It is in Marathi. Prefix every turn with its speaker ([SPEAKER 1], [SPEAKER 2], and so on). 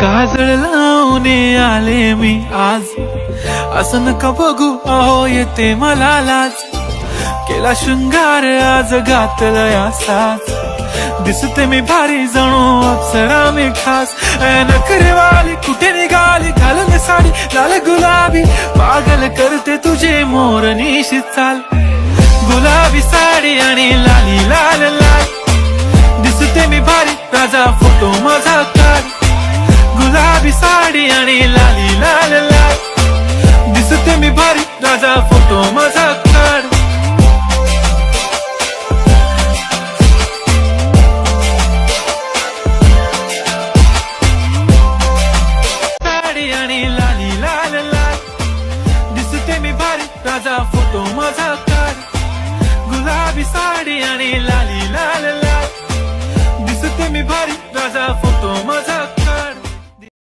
[SPEAKER 1] काजळ लावून आले मी आज, असं नका बघू अहो येते मला लाज. केला शृंगार आज घातला असाच, दिसते मी भारी जणू अप्सरा मी खास. नखरेवाली कुठे निघाली घालून साडी लाल गुलाबी, पागल करते तुझे मोरनीशी चाल. गुलाबी साडी आणि लाली लाल लाल, दिसते मी भारी राजा फोटो माझा काढ. गुलाबी साडी आणि लाली लाल लाल, दिसते मी भारी राजा फोटो माझा काढ. साडी आणि लाली लाल लाल, दिसते मी भारी राजा फोटो माझा काढ. गुलाबी साडी आणि लाली लाल लाल, दिसते मी भारी राजा फोटो माझा.